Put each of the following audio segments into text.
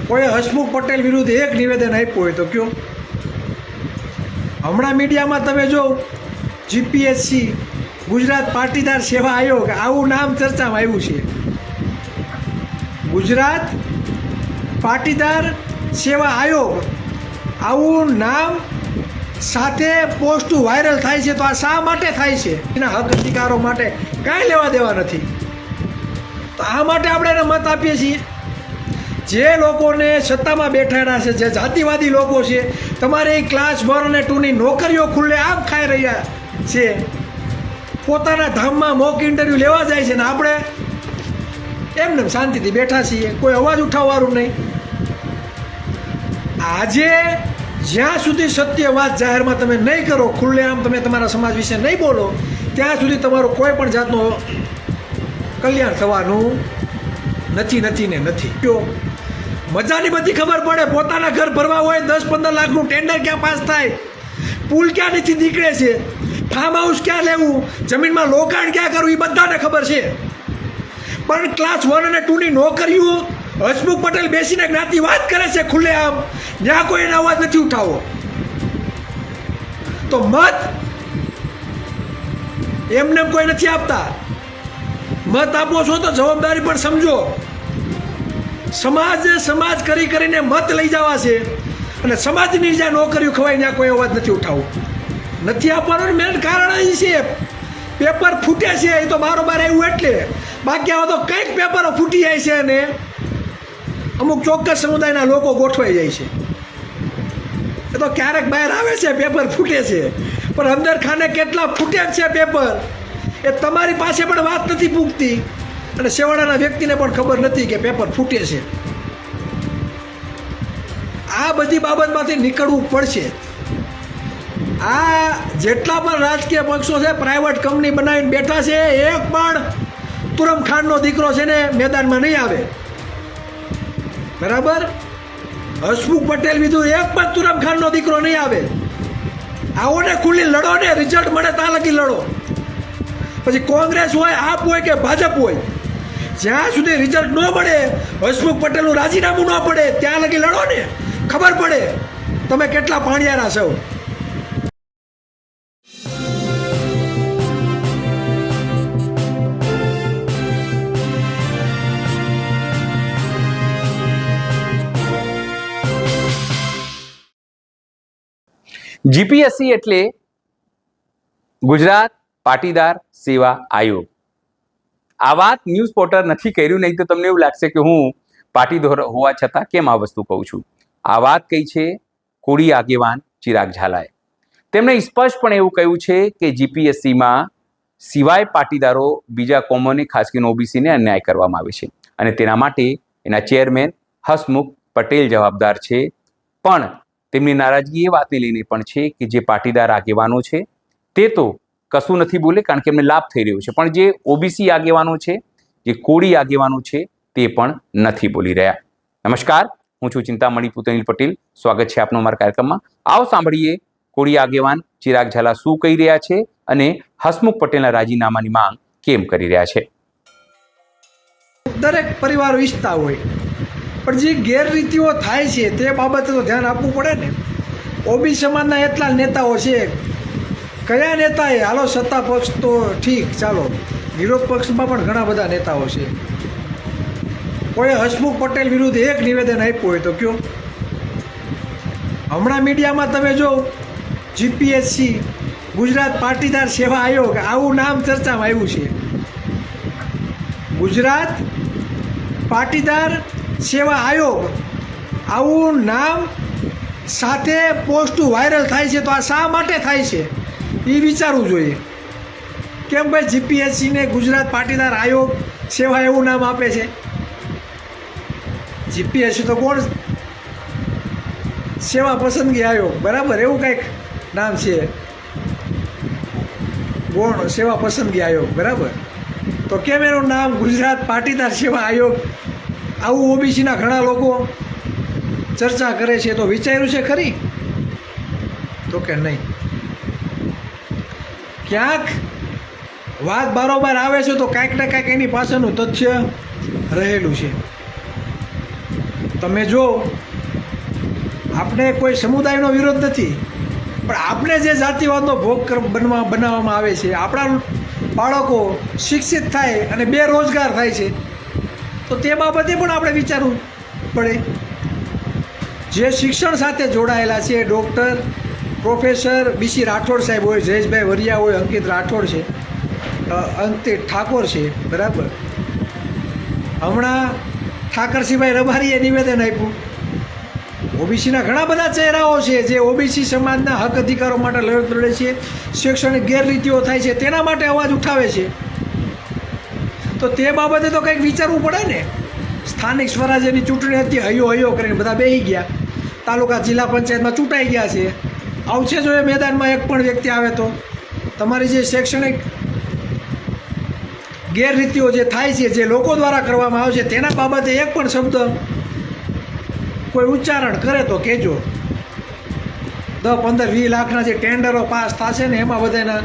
કોઈ હસમુખ પટેલ વિરુદ્ધ એક નિવેદન આપ્યું હોય તો કયો? હમણાં મીડિયામાં તમે જો જીપીએસસી ગુજરાત પાટીદાર સેવા આયોગ આવું નામ ચર્ચામાં આવ્યું છે. ગુજરાત પાટીદાર સેવા આયોગ આવું નામ સાથે પોસ્ટ વાયરલ થાય છે. તો આ શા માટે થાય છે? એના હક અધિકારો માટે કાંઈ લેવા દેવા નથી. તો આ માટે આપણે એને મત આપીએ છીએ. જે લોકોને સત્તામાં બેઠાના છે, જે જાતિવાદી લોકો છે, તમારે એ ક્લાસ 1 અને 2ની નોકરીઓ ખુલ્લે આમ ખાઈ રહ્યા છે, પોતાના ધામમાં મોક ઇન્ટરવ્યૂ લેવા જાય છે ને આપણે એમને શાંતિથી બેઠા છીએ, કોઈ અવાજ ઉઠાવવાનું નહીં. આજે જ્યાં સુધી સત્ય વાત જાહેરમાં તમે નહીં કરો, ખુલ્લેઆમ તમે તમારા સમાજ વિશે નહીં બોલો, ત્યાં સુધી તમારું કોઈ પણ જાતનું કલ્યાણ થવાનું નથી ને નથી. કયો મજાની બધી ખબર પડે. પોતાના ઘર ભરવા હોય 10-15 લાખનું ટેન્ડર ક્યાં પાસ થાય, પુલ ક્યાં નીચે નીકળે છે, ફાર્મ હાઉસ ક્યાં લેવું, જમીનમાં રોકાણ ક્યાં કરવું, એ બધાને ખબર છે. પણ ક્લાસ 1 અને 2ની નોકરીઓ હસમુખ પટેલ બેસીને જ્ઞાતિ વાત કરે છે ખુલ્લેઆમ, ત્યાં કોઈ એનો અવાજ નથી ઉઠાવો. તો મત એમને કોઈ નથી આપતા. મત આપો છો તો જવાબદારી પણ સમજો. સમાજ કરીને મત લઈ જવા છે અને સમાજની જ્યાં નોકરીઓ ખવાય ત્યાં કોઈ અવાજ નથી ઉઠાવવો. નથી આપવાનું મેન કારણ એ છે પેપર ફૂટે છે. એ તો બારોબાર આવ્યું એટલે, બાકી આવા તો કંઈક પેપરો ફૂટી જાય છે અને અમુક ચોક્કસ સમુદાયના લોકો ગોઠવાઈ જાય છે. એ તો ક્યારેક બહાર આવે છે પેપર ફૂટે છે, પણ અંદર ખાને કેટલા ફૂટે છે પેપર એ તમારી પાસે પણ વાત નથી પૂગતી અને છેવાડાના વ્યક્તિને પણ ખબર નથી કે પેપર ફૂટે છે. આ બધી બાબતમાંથી નીકળવું પડશે. આ જેટલા પણ રાજકીય પક્ષો છે, પ્રાઇવેટ કંપની બનાવીને બેઠા છે, એક પણ તુરમ ખાનનો દીકરો છે ને મેદાનમાં નહીં આવે. બરાબર? હસમુખ પટેલ વિરુદ્ધ એક પણ તુરમ ખાનનો દીકરો નહીં આવે. આવો ને ખુલ્લી લડો ને, રિઝલ્ટ મળે ત્યાં લગી લડો. પછી કોંગ્રેસ હોય, આપ હોય કે ભાજપ હોય, જ્યાં સુધી રિઝલ્ટ ન મળે, હસમુખ પટેલનું રાજીનામું ન પડે ત્યાં લગી લડો ને, ખબર પડે તમે કેટલા પાણિયારા છો. જીપીએસસી એટલે ગુજરાત પાટીદાર સેવા આયોગ. આ વાત ન્યૂઝ પોર્ટર નથી કર્યું, નહીં તો તમને એવું લાગશે કે હું પાટીદાર હોવા છતાં કેમ આ વસ્તુ કહું છું. આ વાત કહી છે કોળી આગેવાન ચિરાગ ઝાલાએ. તેમણે સ્પષ્ટપણે એવું કહ્યું છે કે જીપીએસસીમાં સિવાય પાટીદારો બીજા કોમોને, ખાસ કરીને ઓબીસીને અન્યાય કરવામાં આવે છે અને તેના માટે એના ચેરમેન હસમુખ પટેલ જવાબદાર છે. પણ તેમની નારાજગી એ વાતને લઈને પણ છે કે જે પાટીદાર આગેવાનો છે તે તો કશું નથી બોલે, કારણ કે એમને લાભ થઈ રહ્યો છે, પણ જે ઓબીસી આગેવાનો છે, જે કોળી આગેવાનો છે, તે પણ નથી બોલી રહ્યા. નમસ્કાર, હું છું ચિંતામણી પુતનિલ પટેલ. સ્વાગત છે આપનો અમારા કાર્યક્રમમાં. આવો સાંભળીએ કોળી આગેવાન ચિરાગ ઝાલા શું કહી રહ્યા છે અને હસમુખ પટેલના રાજીનામાની માંગ કેમ કરી રહ્યા છે. દરેક પરિવારો ઈચ્છતા હોય, પણ જે ગેરરીતિઓ થાય છે તે બાબતે તો ધ્યાન આપવું પડે ને. ઓબીસી સમાજના એટલા નેતાઓ છે, કયા નેતાએ, હાલો સત્તા પક્ષ તો ઠીક, ચાલો વિરોધ પક્ષમાં પણ ઘણા બધા નેતાઓ છે. કોઈ હસમુખ પટેલ વિરુદ્ધ એક નિવેદન આપ્યું હોય તો કયો? હમણાં મીડિયામાં તમે જો જીપીએસસી ગુજરાત પાટીદાર સેવા આયોગ આવું નામ ચર્ચામાં આવ્યું છે. ગુજરાત પાટીદાર સેવા આયોગ આવું નામ સાથે પોસ્ટ વાયરલ થાય છે. તો આ શા માટે થાય છે એ વિચારવું જોઈએ. કેમ ભાઈ જીપીએસસીને ગુજરાત પાટીદાર આયોગ સેવા એવું નામ આપે છે? જીપીએસસી તો કોણ? સેવા પસંદગી આયોગ, બરાબર, એવું કંઈક નામ છે. ગૌણ સેવા પસંદગી આયોગ, બરાબર. તો કેમ એનું નામ ગુજરાત પાટીદાર સેવા આયોગ? આવું ઓબીસીના ઘણા લોકો ચર્ચા કરે છે. તો વિચાર્યું છે ખરી? તો કે નહીં. ક્યાંક વાત બારોબાર આવે છે તો કાંઈક ને કાંઈક એની પાછળનું તથ્ય રહેલું છે. તમે જો આપણે કોઈ સમુદાયનો વિરોધ નથી, પણ આપણે જે જાતિવાદનો ભોગ બનાવવામાં આવે છે, આપણા બાળકો શિક્ષિત થાય અને બેરોજગાર થાય છે, તો તે બાબતે પણ આપણે વિચારવું પડે. જે શિક્ષણ સાથે જોડાયેલા છે, ડૉક્ટર, પ્રોફેસર BC રાઠોડ સાહેબ હોય, જયેશભાઈ વરિયા હોય, અંકિત રાઠોડ છે, અંકિત ઠાકોર છે, બરાબર. હમણાં ઠાકરસિંહભાઈ રબારીએ નિવેદન આપ્યું. ઓબીસીના ઘણા બધા ચહેરાઓ છે જે ઓબીસી સમાજના હક અધિકારો માટે લડત લડે છે, શૈક્ષણિક ગેરરીતિઓ થાય છે તેના માટે અવાજ ઉઠાવે છે. તો તે બાબતે તો કંઈક વિચારવું પડે ને. સ્થાનિક સ્વરાજ્યની ચૂંટણી હતી, હૈયો કરીને બધા બેસી ગયા, તાલુકા જિલ્લા પંચાયતમાં ચૂંટાઈ ગયા છે. આવશે જો એ મેદાનમાં એક પણ વ્યક્તિ આવે તો તમારી જે શૈક્ષણિક ગેરરીતિઓ જે થાય છે, જે લોકો દ્વારા કરવામાં આવે છે, તેના બાબતે એક પણ શબ્દ કોઈ ઉચ્ચારણ કરે તો કહેજો. 10, 15, 20 લાખના જે ટેન્ડરો પાસ થશે ને એમાં બધાના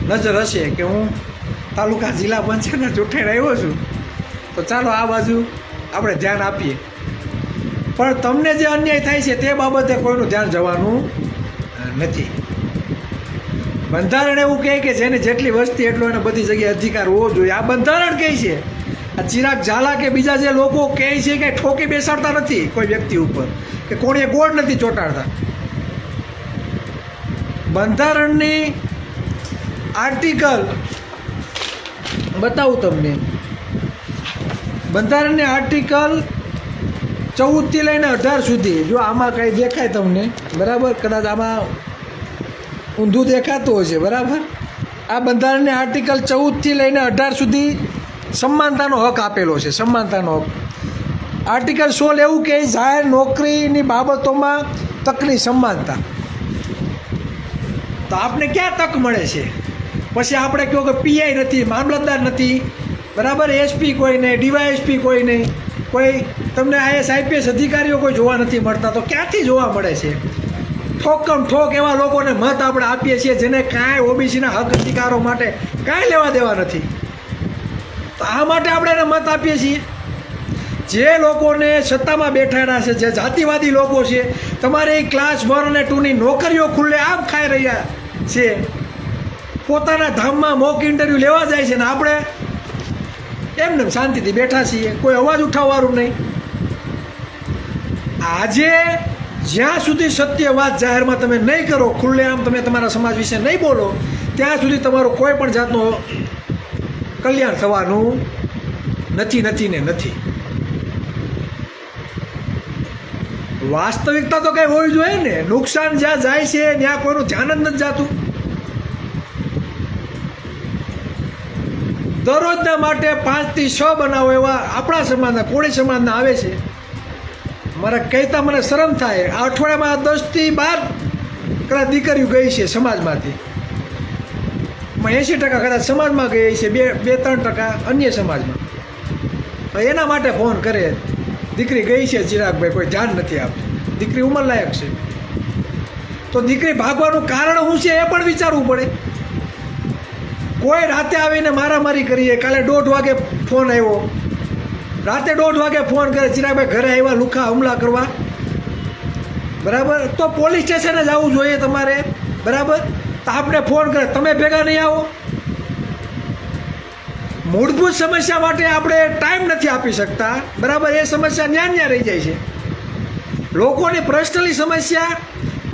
નજર હશે કે હું તાલુકા જિલ્લા પંચાયતના ચૂંટાઈને આવ્યો છું, તો ચાલો આ બાજુ આપણે ધ્યાન આપીએ. પણ તમને જે અન્યાય થાય છે તે બાબતે કોઈનું ધ્યાન જવાનું નથી. બંધારણ એવું કહે કે જેને જેટલી વસ્તી એટલો એને બધી જગ્યાએ અધિકાર હોવો જોઈએ. આ બંધારણ કહે છે. આ ચિરાગ ઝાલા કે બીજા જે લોકો કહે છે કે ઠોકી બેસાડતા નથી કોઈ વ્યક્તિ ઉપર, કે કોણીએ ગોળ નથી ચોંટાડતા. બંધારણની આર્ટિકલ બતાવું તમને. બંધારણની આર્ટિકલ 14 થી લઈને 18 સુધી, જો આમાં કંઈ દેખાય તમને, બરાબર, કદાચ આમાં ઊંધું દેખાતું હોય છે, બરાબર. આ બંધારણની આર્ટિકલ 14 થી લઈને 18 સુધી સમાનતાનો હક આપેલો છે. સમાનતાનો હક. આર્ટિકલ 16 એવું કહે જાહેર નોકરીની બાબતોમાં તકની સમાનતા. તો આપણે ક્યાં તક મળે છે? પછી આપણે કહો કે પીઆઈ નથી, મામલતદાર નથી, બરાબર, એસપી કોઈ નહીં, ડીવાયએસપી કોઈ નહીં, કોઈ તમને IAS IPS અધિકારીઓ કોઈ જોવા નથી મળતા. તો ક્યાંથી જોવા મળે છે? ઠોકમ ઠોક એવા લોકોને મત આપણે આપીએ છીએ જેને કાંઈ ઓબીસીના હક અધિકારો માટે કાંઈ લેવા દેવા નથી. તો આ માટે આપણે એને મત આપીએ છીએ. જે લોકોને સત્તામાં બેઠાડા છે, જે જાતિવાદી લોકો છે, તમારે એ ક્લાસ 1 અને 2 ની નોકરીઓ ખુલ્લે આમ ખાઈ રહ્યા છે, પોતાના ધામમાં મોક ઇન્ટરવ્યૂ લેવા જાય છે, ને આપણે એમને શાંતિથી બેઠા છીએ, કોઈ અવાજ ઉઠાવવાનું નહીં. આજે જ્યાં સુધી સત્ય વાત જાહેરમાં તમે નહીં કરો, ખુલ્લેઆમ તમે તમારા સમાજ વિશે નહીં બોલો, ત્યાં સુધી તમારું કોઈ પણ જાતનું કલ્યાણ થવાનું નથી. વાસ્તવિકતા તો કંઈ હોવી જોઈએ ને. નુકસાન જ્યાં જાય છે ત્યાં કોઈનું ધ્યાન જ નથી જતું. દરરોજના માટે 5 થી 6 બનાવો એવા આપણા સમાજના, કોળી સમાજના આવે છે. મારે કહેતા મને શરમ થાય. આ અઠવાડિયામાં 10 થી 12 કદાચ દીકરીઓ ગઈ છે સમાજમાંથી. 80% કદાચ સમાજમાં ગઈ છે, 2-3% અન્ય સમાજમાં. એના માટે ફોન કરે, દીકરી ગઈ છે ચિરાગભાઈ, કોઈ ધ્યાન નથી આપતું. દીકરી ઉંમરલાયક છે, તો દીકરી ભાગવાનું કારણ શું છે એ પણ વિચારવું પડે. કોઈ રાતે આવીને મારામારી કરીએ. કાલે 1:30 વાગે ફોન આવ્યો, રાતે 1:30 વાગે ફોન કરે, ચિરાગભાઈ ઘરે આવ્યા લુખા હુમલા કરવા, બરાબર, તો પોલીસ સ્ટેશને જવું જોઈએ તમારે, બરાબર. તો આપણે ફોન કરે, તમે ભેગા નહીં આવો. મૂળભૂત સમસ્યા માટે આપણે ટાઈમ નથી આપી શકતા, બરાબર. એ સમસ્યા ન્યા રહી જાય છે. લોકોની પર્સનલી સમસ્યા,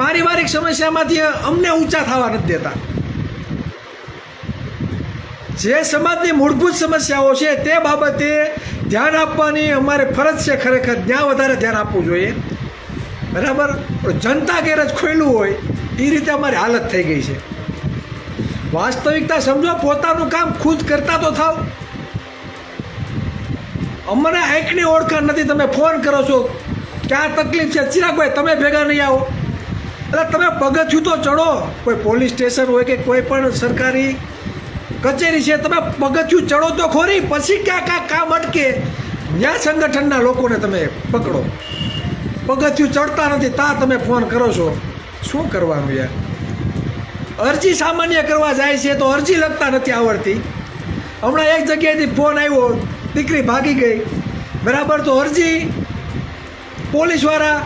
પારિવારિક સમસ્યામાંથી અમને ઊંચા થવા નથી દેતા. જે સમાજની મૂળભૂત સમસ્યાઓ છે તે બાબતે ધ્યાન આપવાની અમારે ફરજ છે. ખરેખર ત્યાં વધારે ધ્યાન આપવું જોઈએ, બરાબર. જનતા ગેરેજ ખોલ્યું હોય એ રીતે અમારી હાલત થઈ ગઈ છે. વાસ્તવિકતા સમજો, પોતાનું કામ ખુદ કરતા તો થાવ. અમને આંખની ઓળખાણ નથી. તમે ફોન કરો છો કે આ તકલીફ છે, ચિરાગભાઈ તમે ભેગા નહીં આવો. એટલે તમે પગથિયું તો ચડો. કોઈ પોલીસ સ્ટેશન હોય કે કોઈ પણ સરકારી કચેરી છે, તમે પગથિયું ચડો તો ખોરી. પછી ક્યાં કામ અટકે ત્યાં સંગઠનના લોકોને તમે પકડો. પગથિયું ચડતા નથી ત્યાં તમે ફોન કરો છો. શું કરવાનું યાર? અરજી સામાન્ય કરવા જાય છે તો અરજી લખતા નથી આવડતી. હમણાં એક જગ્યાએથી ફોન આવ્યો, દીકરી ભાગી ગઈ, બરાબર. તો અરજી પોલીસવાળા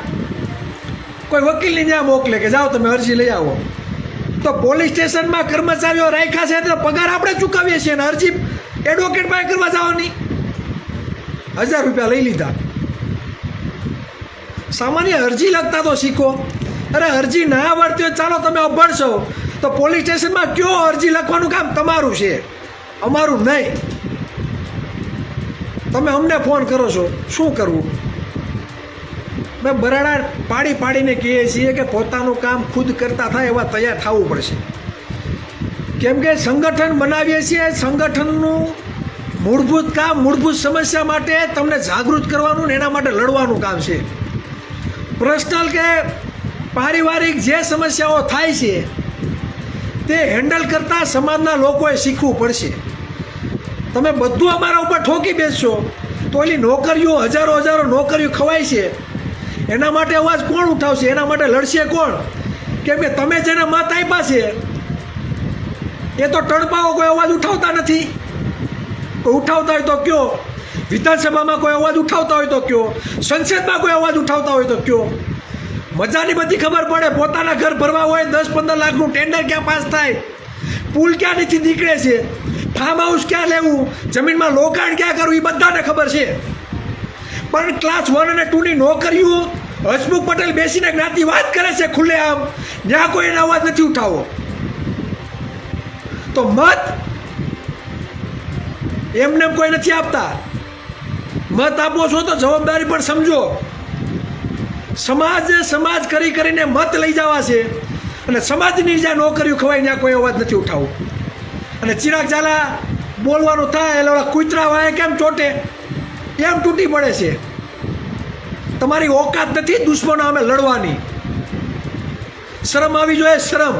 કોઈ વકીલની ત્યાં મોકલે કે જાઓ તમે અરજી લઈ આવો, તો પોલીસ સ્ટેશનમાં કર્મચારીઓ રાખ્યા છે તો પગાર આપણે ચૂકવીએ છીએ ને અરજી એડવોકેટ પાસે કરવા જવાની 1000 રૂપિયા લઈ લીધા. સામાન્ય અરજી લખતા તો શીખો. અરે અરજી ના આવડતી હોય ચાલો તમે અભણ છો તો પોલીસ સ્ટેશનમાં કયો અરજી લખવાનું કામ તમારું છે, અમારું નહીં. તમે અમને ફોન કરો છો, શું કરવું? મેં બરાડા પાડી પાડીને કહીએ છીએ કે પોતાનું કામ ખુદ કરતા થાય એવા તૈયાર થવું પડશે. કેમ કે સંગઠન બનાવીએ છીએ, સંગઠનનું મૂળભૂત કામ મૂળભૂત સમસ્યા માટે તમને જાગૃત કરવાનું ને એના માટે લડવાનું કામ છે. પર્સનલ કે પારિવારિક જે સમસ્યાઓ થાય છે તે હેન્ડલ કરતાં સમાજના લોકોએ શીખવું પડશે. તમે બધું અમારા ઉપર ઠોકી બેસશો તો એની નોકરીઓ હજારો નોકરીઓ ખવાય છે, એના માટે અવાજ કોણ ઉઠાવશે? એના માટે લડશે કોણ? કેમ કે તમે જેને મત આપ્યા છે એ તો ટણપાઓ કોઈ અવાજ ઉઠાવતા નથી. કોઈ ઉઠાવતા હોય તો કયો, વિધાનસભામાં કોઈ અવાજ ઉઠાવતા હોય તો કયો, સંસદમાં કોઈ અવાજ ઉઠાવતા હોય તો કયો. મજાની બધી ખબર પડે. પોતાના ઘર ભરવા હોય 10-15 લાખનું ટેન્ડર ક્યાં પાસ થાય, પુલ ક્યાં નીચે નીકળે છે, ફાર્મ હાઉસ ક્યાં લેવું, જમીનમાં રોકાણ ક્યાં કરવું, એ બધાને ખબર છે. પણ ક્લાસ 1 અને 2 ની નોકરીઓ હસમુખ પટેલ બેસીને જ્ઞાતિ વાત કરે છે ખુલ્લેઆમ, ત્યાં કોઈ એનો અવાજ નથી ઉઠાવો. તો મત એમને કોઈ નથી આપતા. મત આપો છો તો જવાબદારી પણ સમજો. સમાજ કરીને મત લઈ જવા છે અને સમાજની જ્યાં નોકરીઓ ખવાય ત્યાં કોઈ અવાજ નથી ઉઠાવો. અને ચિરાગ ઝાલા બોલવાનું થાય એટલે ઓલા કૂતરા વાય કેમ ચોટે એમ તૂટી પડે છે. તમારી ઓકાત નથી દુશ્મનો અમે લડવાની. શરમ આવી જોઈએ, શરમ.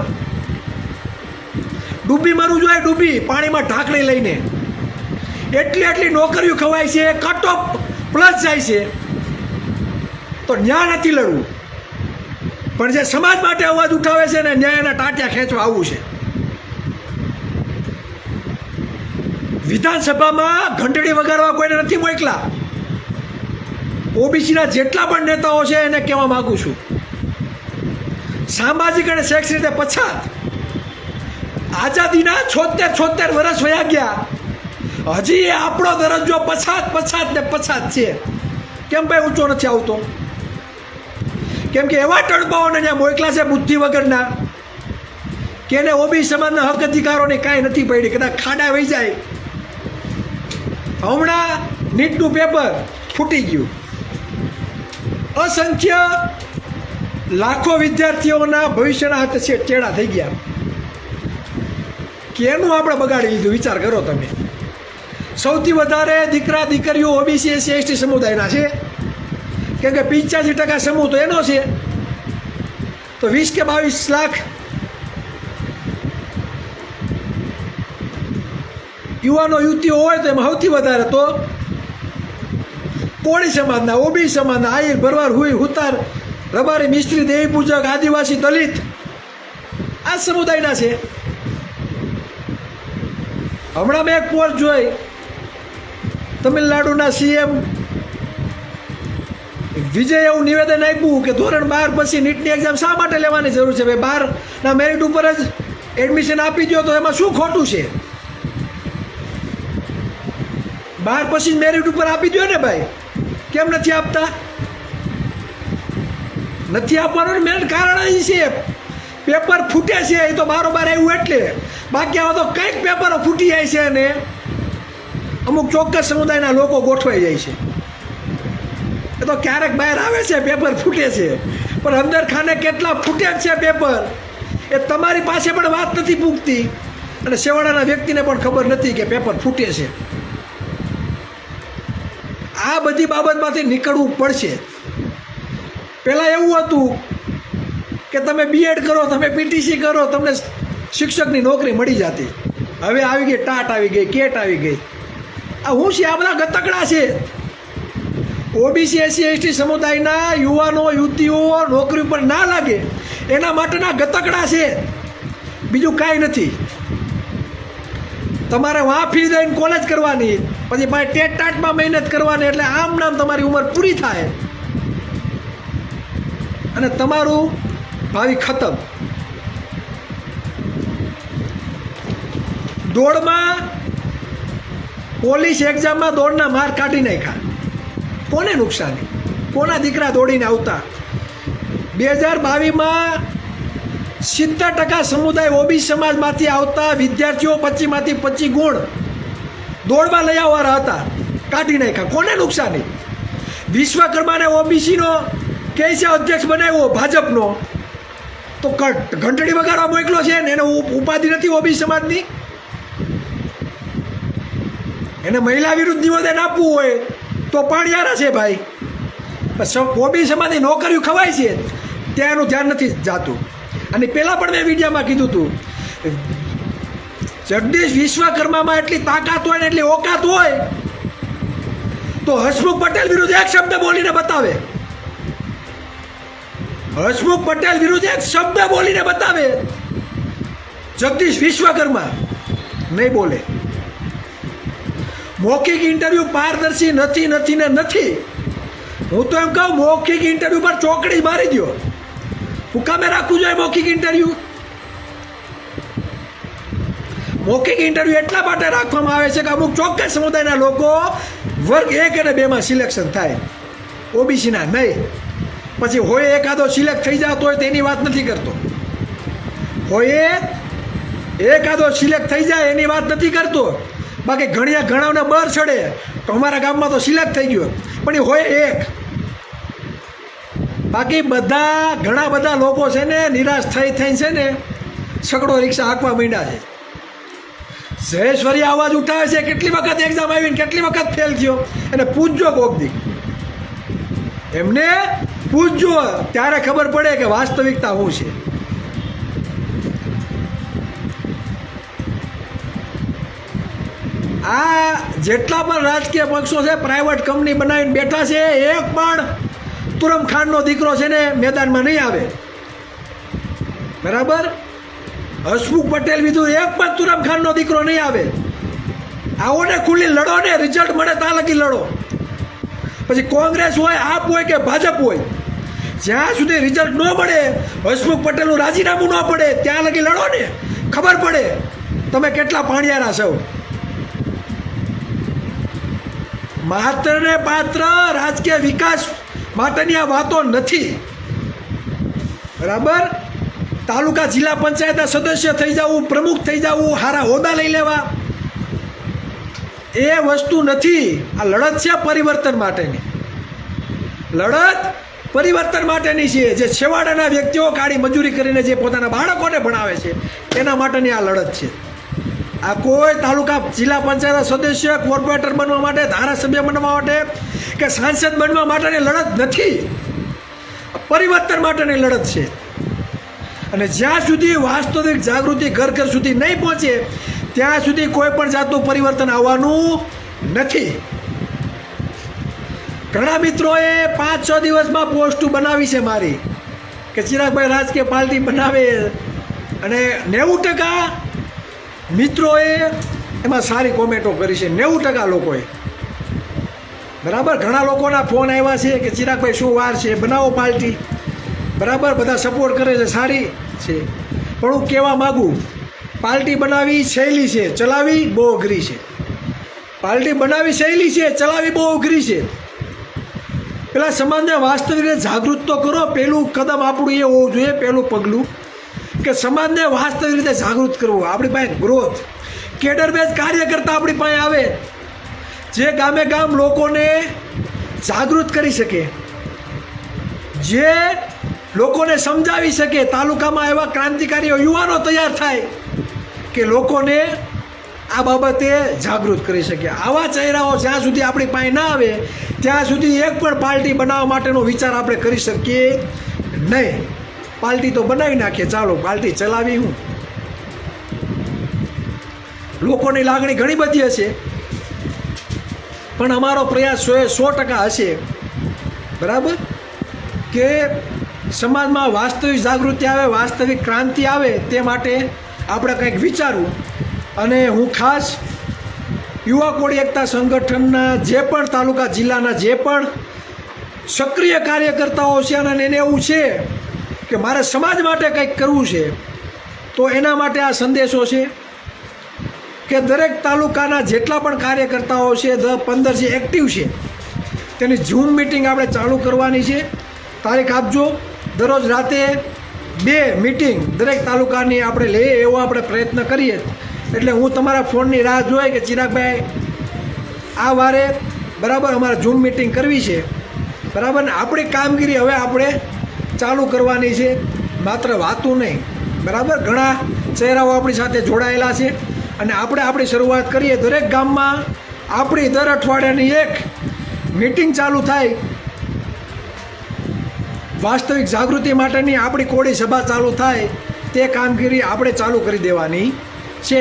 ડૂબી મરવું જોઈએ, ડૂબી પાણીમાં ઢાંકણી લઈને. એટલી નોકરીઓ ખવાય છે, કટ ઓફ પ્લસ જાય છે, તો ન્યાય નથી લડવું. પણ જે સમાજ માટે અવાજ ઉઠાવે છે ને ન્યાયના ટાંટિયા ખેંચવા આવવું છે. વિધાનસભામાં ઘંટડી વગાડવા કોઈને નથી મોકલા. ઓબીસીના જેટલા પણ નેતાઓ છે એને કહેવા માગું છું, સામાજિક અને શૈક્ષણિક રીતે પછાત. આઝાદીના 76 વર્ષ વયા ગયા, હજી આપણો દરજ્જો પછાત ને પછાત છે. કેમ ભાઈ ઊંચો નથી આવતો? કેમ કે એવા ટણબાઓને ત્યાં મોકલા છે બુદ્ધિ વગરના કે એને ઓબીસી સમાજના હક અધિકારોની કાંઈ નથી પડી. કદાચ ખાડા વહી જાય. હમણાં નીટનું પેપર ફૂટી ગયું, અસંખ્ય લાખો વિદ્યાર્થીઓના ભવિષ્યના હાથે ચેડા થઈ ગયા. કેનું આપણે બગાડી લીધું વિચાર કરો તમે. સૌથી વધારે દીકરા દીકરીઓ ઓબીસી એસસી એસટી સમુદાયના છે. કેમ કે 85% સમૂહ તો એનો છે. તો 20 કે 22 લાખ યુવાનો યુવતીઓ હોય તો એમાં સૌથી વધારે તો કોળી સમાજના, ઓબીસી સમાજના, આહિર ભરવાડ હુઈ હુતાર રબારી મિસ્ત્રી દેવી પૂજક આદિવાસી દલિત આ સમુદાયના છે. હમણાં મેં એક પોસ્ટ જોઈ, તમિલનાડુના સીએમ વિજય એવું નિવેદન આપ્યું કે ધોરણ 12 પછી નીટની એક્ઝામ શા માટે લેવાની જરૂર છે? ભાઈ 12ના મેરિટ ઉપર જ એડમિશન આપી દો તો એમાં શું ખોટું છે? 12 પછી મેરિટ ઉપર આપી દો ને ભાઈ. કેમ નથી આપતા? નથી આપવાનું મેન કારણ એ છે પેપર ફૂટે છે. એ તો બારોબાર આવ્યું એટલે, બાકી આવા તો કંઈક પેપરો ફૂટી જાય છે અને અમુક ચોક્કસ સમુદાયના લોકો ગોઠવાઈ જાય છે. એ તો ક્યારેક બહાર આવે છે પેપર ફૂટે છે, પણ અંદર ખાને કેટલા ફૂટે છે પેપર એ તમારી પાસે પણ વાત નથી પૂગતી અને છેવાડાના વ્યક્તિને પણ ખબર નથી કે પેપર ફૂટે છે. આ બધી બાબતમાંથી નીકળવું પડશે. પહેલાં એવું હતું કે તમે બીએડ કરો, તમે પીટીસી કરો, તમને શિક્ષકની નોકરી મળી જતી. હવે આવી ગઈ ટાટ આવી ગઈ, કેટ આવી ગઈ. આ હું છે? આ બધા ગતકડા છે. ઓબીસી એસસી એસટી સમુદાયના યુવાનો યુવતીઓ નોકરી ઉપર ના લાગે એના માટેના ગતકડા છે, બીજું કાંઈ નથી. તમારે વાં ફી દઈને કોલેજ કરવાની, પછી ભાઈ ટેટ ટાટમાં મહેનત કરવાની, એટલે આમ નામ તમારી ઉંમર પૂરી થાય અને તમારું ભાવિ ખતમ. દોડમાં પોલીસ એક્ઝામમાં દોડના માર્ક કાઢી નાખ્યા. કોને નુકસાની? કોના દીકરા દોડીને આવતા? 2022માં 70% સમુદાય ઓબીસી સમાજમાંથી આવતા વિદ્યાર્થીઓ 25માંથી 25 ગુણ દોડમાં લઈ આવવાના હતા, કાઢી નાખ્યા. કોને નુકસાની? વિશ્વકર્માને ઓબીસીનો કે છે અધ્યક્ષ બનાવ્યો ભાજપનો, તો ઘંટડી વગાડવા મોકલો છે ને એને ઉપાધિ નથી ઓબીસી સમાજની. એને મહિલા વિરુદ્ધ નિવેદન આપવું હોય તો પાણિયારા છે ભાઈ. ઓબીસી સમાજની નોકરીઓ ખવાય છે ત્યાં એનું ધ્યાન નથી જાતું. અને પહેલાં પણ મેં વિડીયોમાં કીધું હતું, જગદીશ વિશ્વકર્મામાં એટલી તાકાત હોય ને એટલી ઓકાત હોય તો હસમુખ પટેલ વિરુદ્ધ એક શબ્દ બોલીને બતાવે. હસમુખ પટેલ વિરુદ્ધ એક શબ્દ બોલીને બતાવે. જગદીશ વિશ્વકર્મા નહીં બોલે. મૌખિક ઇન્ટરવ્યુ પારદર્શી નથી નથી ને નથી. હું તો એમ કહું મૌખિક ઇન્ટરવ્યુ પર ચોકડી મારી દો. હું કામે રાખવું જોઈએ મૌખિક ઇન્ટરવ્યુ? મૌખિક ઇન્ટરવ્યુ એટલા માટે રાખવામાં આવે છે કે અમુક ચોક્કસ સમુદાયના લોકો વર્ગ 1 અને 2માં સિલેક્શન થાય, ઓબીસીના નહીં. પછી હોય એકાદો સિલેક્ટ થઈ જતો હોય તેની વાત નથી કરતો. હોય એકાદો સિલેક્ટ થઈ જાય એની વાત નથી કરતો. બાકી ઘણાને બર ચડે તો અમારા ગામમાં તો સિલેક્ટ થઈ ગયો, પણ એ હોય એક. બાકી ઘણા બધા લોકો છે ને નિરાશ થઈને છે ને છકડો રિક્ષા હાંકવા માંડ્યા છે. જયેશ્વરી અવાજ ઉઠાવે છે, કેટલી વખત એક્ઝામ આવીને કેટલી વખત ફેલ થયો, અને પૂછજો કોક દી, એમને પૂછજો ત્યારે ખબર પડે કે વાસ્તવિકતા શું છે. આ જેટલા પણ રાજકીય પક્ષો છે પ્રાઇવેટ કંપની બનાવીને બેઠા છે, એક પણ તુરમ ખાનનો દીકરો છે ને મેદાનમાં નહીં આવે. બરાબર? હસમુખ પટેલ વિધુ એક પણ તુરમ ખાનનો દીકરો નહીં આવે. આવો ને ખુલ્લી લડો ને, રિઝલ્ટ મળે ત્યાં લગી લડો. પછી કોંગ્રેસ હોય, આપ હોય કે ભાજપ હોય, જ્યાં સુધી રિઝલ્ટ ન મળે, હસમુખ પટેલનું રાજીનામું ન પડે ત્યાં લગી લડો ને, ખબર પડે તમે કેટલા પાણિયારા છો. માત્ર ને પાત્ર રાજકીય વિકાસ માટેની આ વાતો નથી. બરાબર? તાલુકા જિલ્લા પંચાયતના સદસ્ય થઈ જવું, પ્રમુખ થઈ જવું, સારા હોદ્દા લઈ લેવા, એ વસ્તુ નથી. આ લડત છે પરિવર્તન માટેની. લડત પરિવર્તન માટેની છે. જે છેવાડાના વ્યક્તિઓ કાળી મજૂરી કરીને જે પોતાના બાળકોને ભણાવે છે એના માટેની આ લડત છે. આ કોઈ તાલુકા જિલ્લા પંચાયત સદસ્ય, કોર્પોરેટર બનવા માટે, ધારાસભ્ય બનવા માટે કે સાંસદ બનવા માટેની લડત નથી. પરિવર્તન માટેની લડત છે. અને જ્યાં સુધી વાસ્તવિક જાગૃતિ ઘર ઘર સુધી નહીં પહોંચે ત્યાં સુધી કોઈ પણ જાતનું પરિવર્તન આવવાનું નથી. ઘણા મિત્રોએ 5-6 દિવસમાં પોસ્ટ બનાવી છે મારી કે ચિરાગભાઈ રાજકીય પાર્ટી બનાવે, અને 90% મિત્રોએ એમાં સારી કોમેન્ટો કરી છે. 90% લોકોએ. બરાબર? ઘણા લોકોના ફોન આવ્યા છે કે ચિરાગભાઈ શું વાર છે, બનાવો પાર્ટી. બરાબર? બધા સપોર્ટ કરે છે, સારી છે. પણ હું કહેવા માગું, પાર્ટી બનાવી સહેલી છે, ચલાવી બહુ અઘરી છે. પાર્ટી બનાવી સહેલી છે, ચલાવી બહુ અઘરી છે. પેલા સમાજને વાસ્તવિક રીતે જાગૃત તો કરો. પહેલું કદમ આપણું એ હોવું જોઈએ, પહેલું પગલું કે સમાજને વાસ્તવિક રીતે જાગૃત કરવું. આપણી પાસે ગ્રોથ કેડર બેઝ કાર્યકર્તા આપણી પાસે આવે, જે ગામે ગામ લોકોને જાગૃત કરી શકે, જે લોકોને સમજાવી શકે. તાલુકામાં એવા ક્રાંતિકારીઓ યુવાનો તૈયાર થાય કે લોકોને આ બાબતે જાગૃત કરી શકે. આવા ચહેરાઓ જ્યાં સુધી આપણી પાસે ના આવે ત્યાં સુધી એક પણ પાર્ટી બનાવવા માટેનો વિચાર આપણે કરી શકીએ નહીં. પાર્ટી તો બનાવી નાખીએ, ચાલો પાર્ટી ચલાવી. હું લોકોની લાગણી ઘણી બધી હશે, પણ અમારો પ્રયાસ 100% હશે. બરાબર? કે સમાજમાં વાસ્તવિક જાગૃતિ આવે, વાસ્તવિક ક્રાંતિ આવે, તે માટે આપણે કંઈક વિચારવું. અને હું ખાસ યુવા કોળી એકતા સંગઠનના જે પણ તાલુકા જિલ્લાના જે પણ સક્રિય કાર્યકર્તાઓ છે અને એને એવું છે કે મારે સમાજ માટે કંઈક કરવું છે, તો એના માટે આ સંદેશો છે કે દરેક તાલુકાના જેટલા પણ કાર્યકર્તાઓ છે 10-15 જે એક્ટિવ છે તેની ઝૂમ મિટિંગ આપણે ચાલુ કરવાની છે. તારીખ આપજો. દરરોજ રાતે 2 મિટિંગ દરેક તાલુકાની આપણે લઈએ એવો આપણે પ્રયત્ન કરીએ. એટલે હું તમારા ફોનની રાહ જોઈ કે ચિરાગભાઈ આ વારે બરાબર અમારે ઝૂમ મિટિંગ કરવી છે, બરાબર ને આપણી કામગીરી હવે આપણે ચાલુ કરવાની છે, માત્ર વાતું નહીં. બરાબર, ઘણા ચહેરાઓ આપણી સાથે જોડાયેલા છે અને આપણે આપણી શરૂઆત કરીએ. દરેક ગામમાં આપણી દર અઠવાડિયાની એક મિટિંગ ચાલુ થાય, વાસ્તવિક જાગૃતિ માટેની આપણી કોળી સભા ચાલુ થાય, તે કામગીરી આપણે ચાલુ કરી દેવાની છે.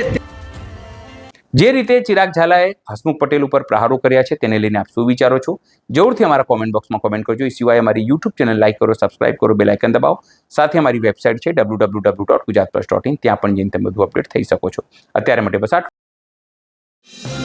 જે રીતે ચિરાગ ઝાલાએ હસમુખ પટેલ ઉપર પ્રહારો કર્યા છે તેને લઈને આપ શું વિચારો છો? જરૂરથી અમારા કોમેન્ટ બોક્સમાં કોમેન્ટ કરજો. એ સિવાય અમારી યુટ્યુબ ચેનલ લાઈક કરો, સબસ્ક્રાઇબ કરો, બેલ આઇકન દબાવો. સાથે અમારી વેબસાઇટ છે www.gujaratplus.in, ત્યાં પણ જઈને તમે બધું અપડેટ થઈ શકો છો. અત્યારે માટે બસ આટલું.